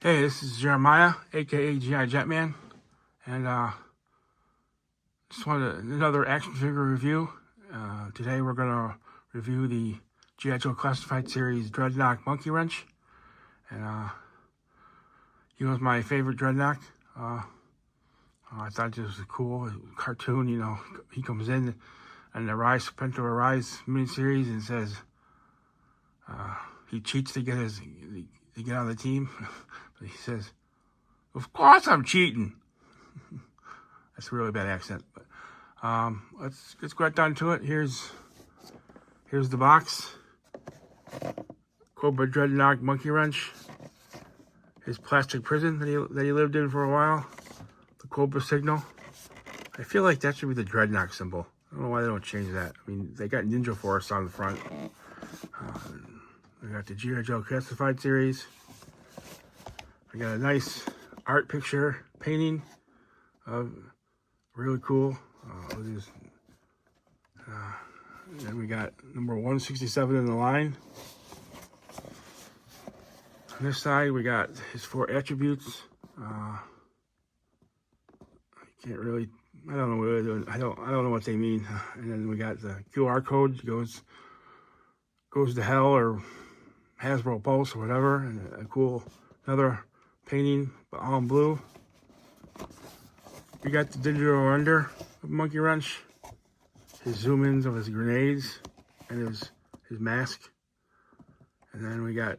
Hey, this is Jeremiah, aka GI Jetman, and just wanted another action figure review. Today we're gonna review the GI Joe Classified Series Dreadnought Monkeywrench, and he was my favorite Dreadnought. I thought this was a cool cartoon. You know, he comes in the Rise Pinto Rise miniseries and says he cheats to get on the team. But he says, "Of course I'm cheating." That's a really bad accent. But let's get right down to it. Here's the box. Cobra Dreadnought Monkeywrench. His plastic prison that he lived in for a while. The Cobra signal. I feel like that should be the Dreadnought symbol. I don't know why they don't change that. I mean, they got Ninja Force on the front. We got the GI Joe Classified Series. We got a nice art picture painting of really cool. Then we got number 167 in the line. On this side, we got his 4 attributes. I can't really. I don't know what they're doing. I don't know what they mean. And then we got the QR code. Goes to hell or Hasbro Pulse or whatever. And a cool another painting, but all in blue. We got the digital render of Monkeywrench. His zoom-ins of his grenades and his mask. And then we got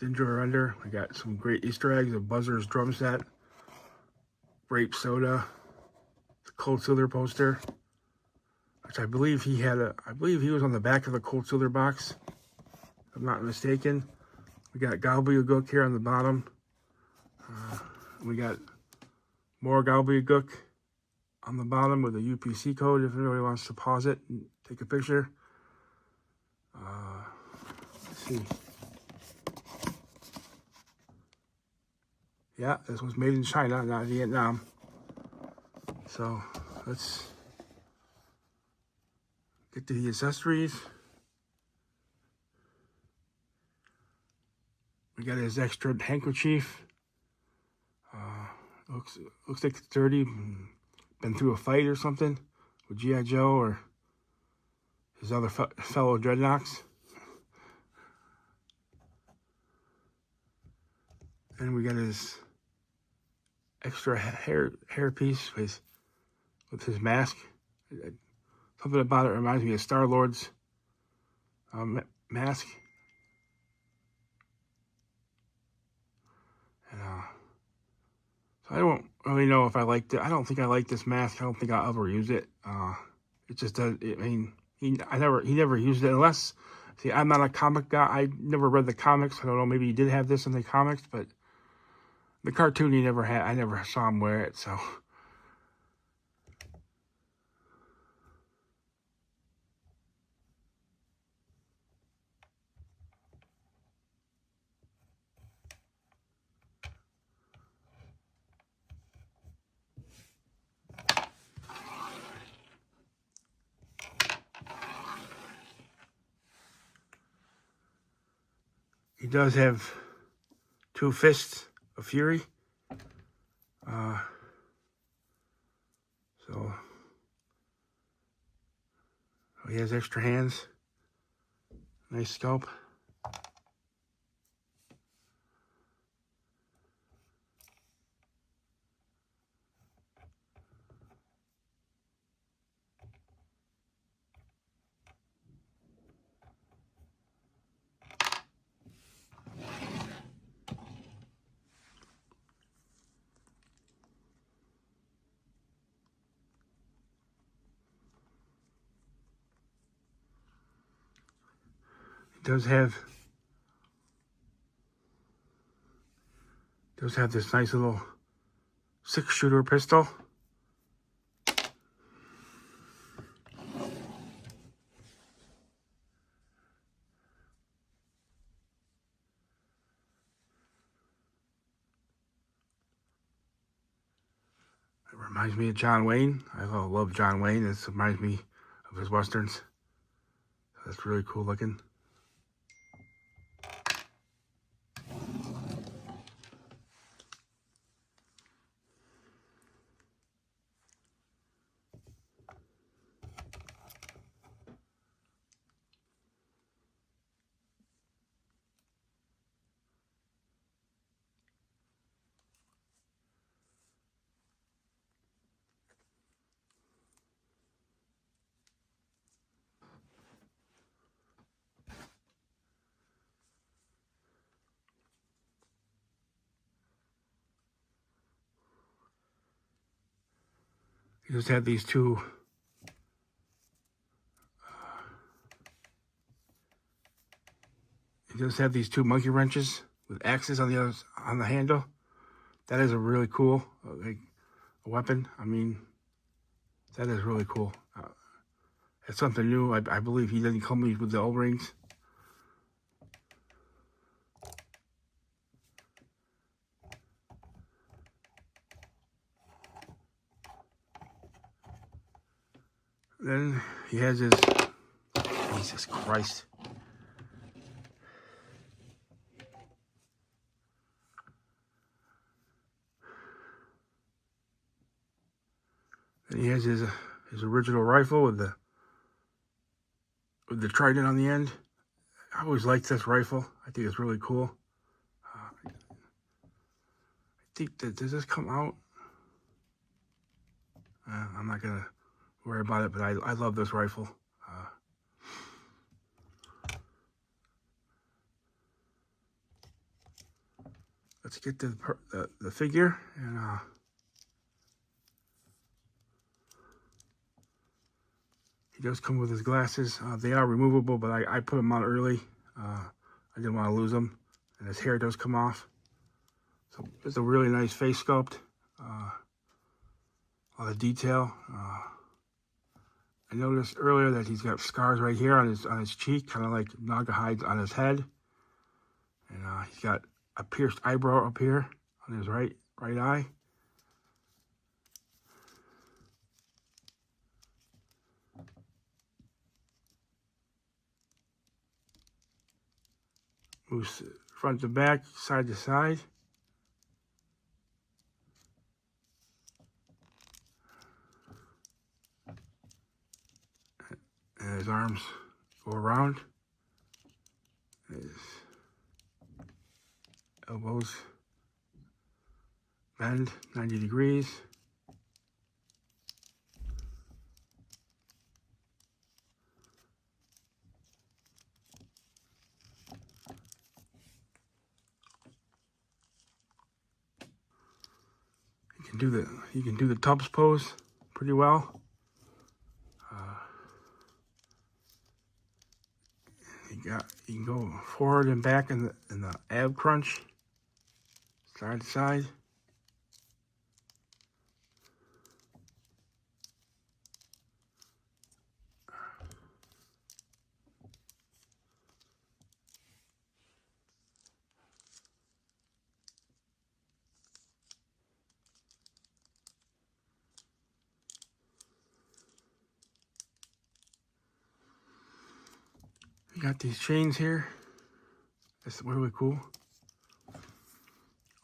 digital render. We got some great Easter eggs: a Buzzer's drum set, grape soda, the Cold Ciller poster, which I believe he was on the back of the Cold Ciller box, if I'm not mistaken. We got gobbledygook here on the bottom. We got more gobbledygook on the bottom with a UPC code if anybody wants to pause it and take a picture. Let's see. Yeah, this was made in China, not Vietnam. So let's get to the accessories. We got his extra handkerchief. Looks like it's dirty. Been through a fight or something with G.I. Joe or his other fellow Dreadnoughts. And we got his extra hair piece with his mask. Something about it reminds me of Star-Lord's mask. And so I don't really know if I liked it. I don't think I like this mask. I don't think I'll ever use it. It just does. I mean, he never used it unless. See, I'm not a comic guy. I never read the comics. I don't know. Maybe he did have this in the comics, but the cartoon he never had. I never saw him wear it. So. He does have 2 fists of fury. So he has extra hands. Nice sculpt. Does have this nice little 6-shooter pistol. It reminds me of John Wayne. I love John Wayne. This reminds me of his westerns. That's really cool looking. He just had these two monkey wrenches with axes on the handle. That is a really cool like a weapon. I mean, that is really cool. It's something new. I believe he didn't come with the O-rings. Then he has his, Jesus Christ. Then he has his original rifle with the trident on the end. I always liked this rifle. I think it's really cool. I think that, does this come out? I'm not gonna worry about it, but I love this rifle. Let's get to the figure, and he does come with his glasses. They are removable, but I put them on early. I didn't want to lose them, and his hair does come off. So it's a really nice face sculpt. A lot of detail. I noticed earlier that he's got scars right here on his cheek, kind of like Naga hides on his head, and he's got a pierced eyebrow up here on his right eye. Moves front to back, side to side. And his arms go around. His elbows bend 90 degrees. He can do the Tubbs pose pretty well. He can go forward and back in the ab crunch, side to side. You got these chains here. That's really cool.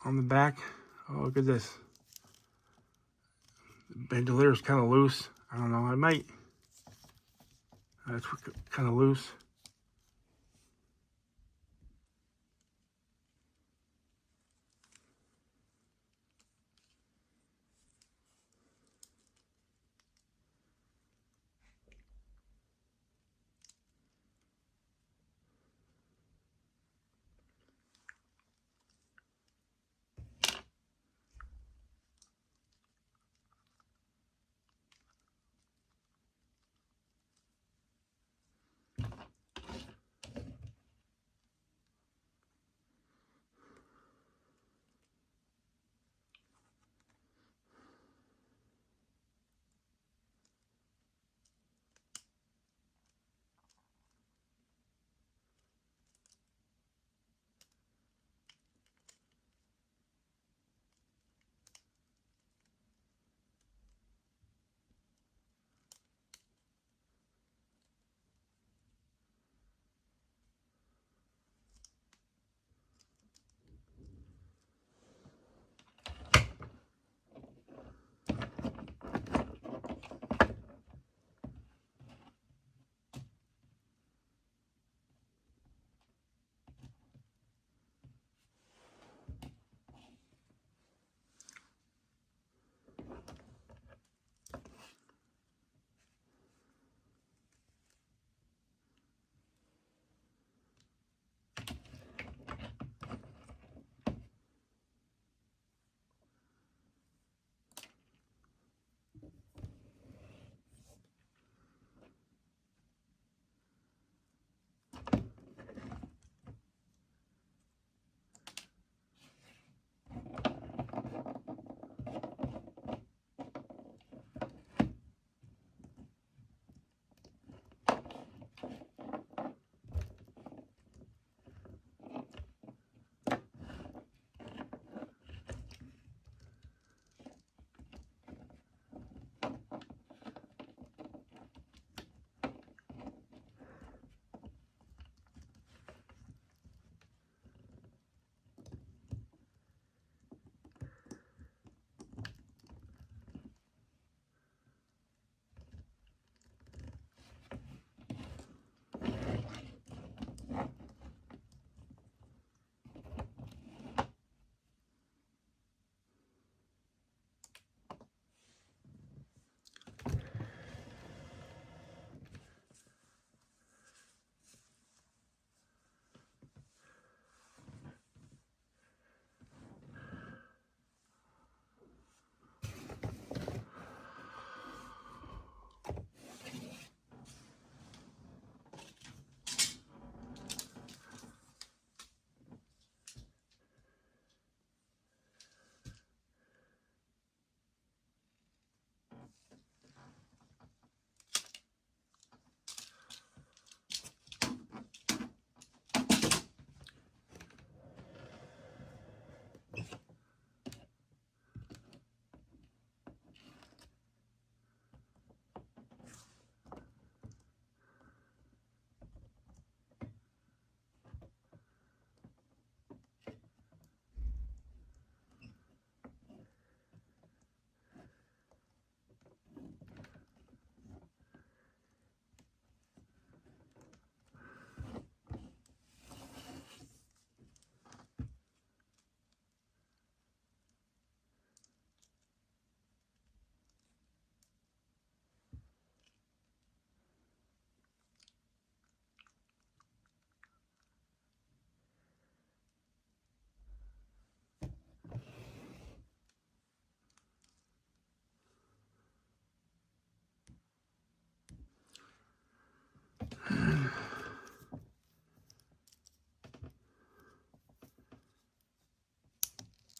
On the back, oh, look at this. The bandolier is kind of loose. I don't know, I might. That's kind of loose.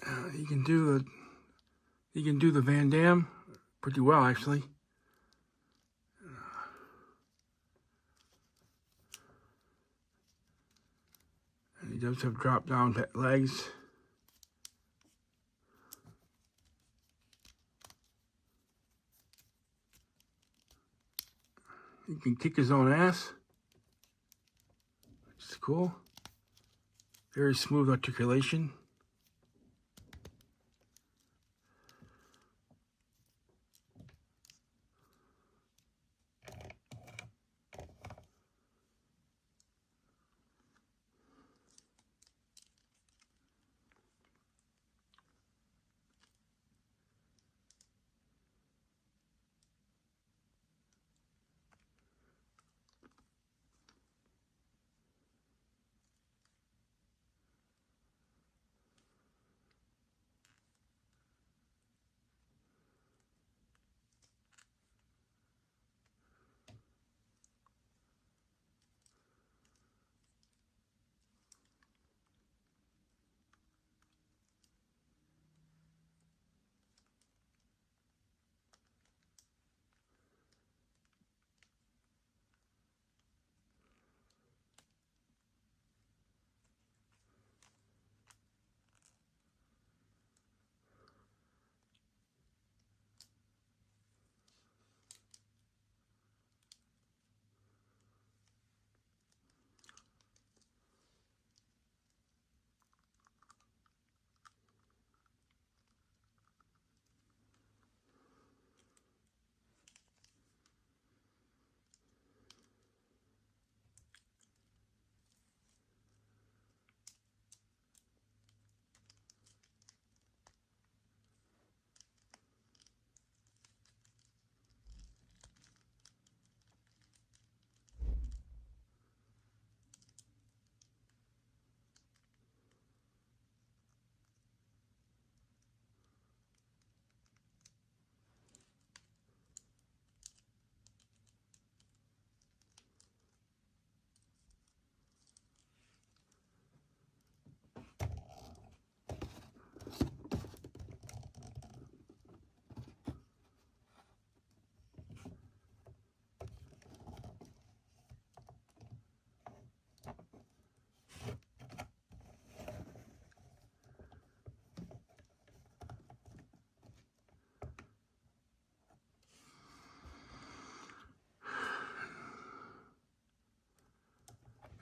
He can do the Van Damme pretty well, actually. And he does have drop down legs. He can kick his own ass, which is cool. Very smooth articulation.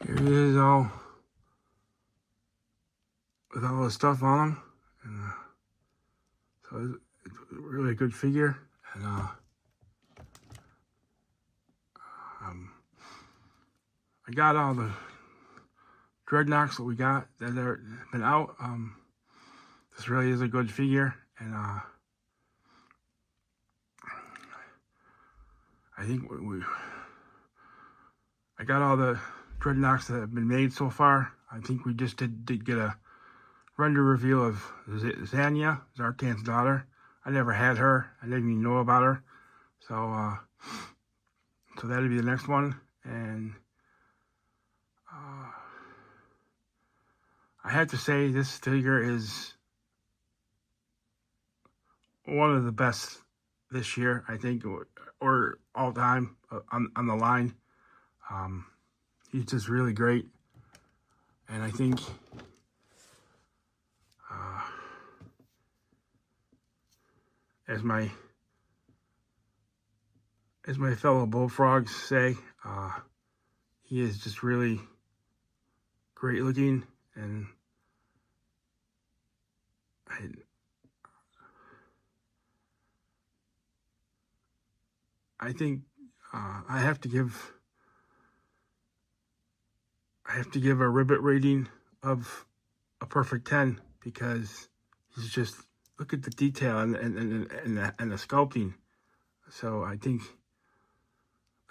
Here he is, all with all the stuff on him, and so it's really a good figure. And I got all the dreadnoughts that we got that have been out. This really is a good figure, and I think I got all the dreadnoughts that have been made so far. I think we just did get a render reveal of Zanya, Zartan's daughter. I never had her. I didn't even know about her. So that'll be the next one. And I have to say this figure is one of the best this year, I think, or all time on the line. He's just really great. And I think as my fellow bullfrogs say, he is just really great looking, and I think I have to give a ribbit rating of a perfect 10, because he's just, look at the detail and the sculpting. So I think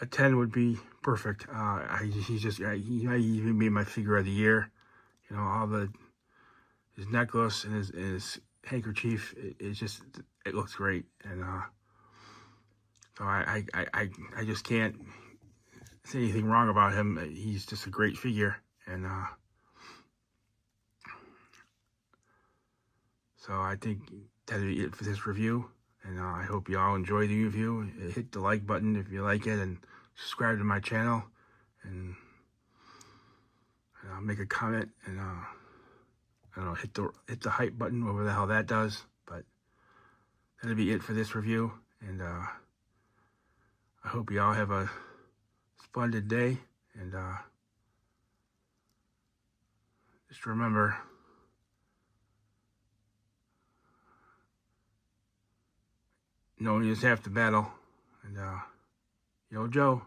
a 10 would be perfect. He might even be my figure of the year. You know, all his necklace and his handkerchief, it looks great. And so I just can't say anything wrong about him. He's just a great figure. And So I think that'll be it for this review. And I hope you all enjoy the review. Hit the like button if you like it, and subscribe to my channel. And I'll make a comment, and I don't know, hit the hype button, whatever the hell that does. But that'll be it for this review. And I hope you all have a splendid day. And just remember, knowing is half the battle. And yo, Joe.